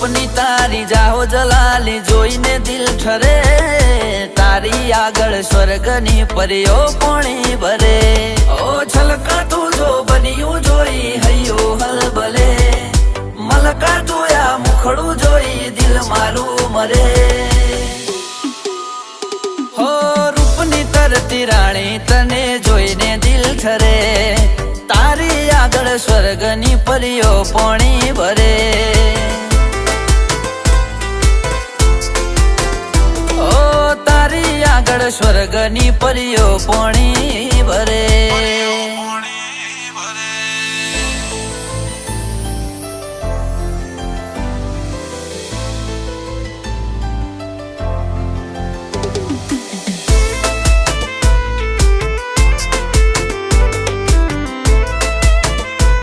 રૂપની તારી જાહો જલાલી જોઈને દિલ ઠરે તારી આગળ સ્વર્ગની પરીઓ પોણી ભરે ઓ છલકાતું જો બન્યું જોઈ હૈયો હલબલે મલકાતું આ મુખડું જોઈ દિલ મારું મરે હો રૂપની તરતી રાણી તને જોઈને દિલ ઠરે તારી આગળ સ્વર્ગની પરીઓ પોણી ભરે ઓ તારી આગળ સ્વર્ગની પરીઓ પોણી ભરે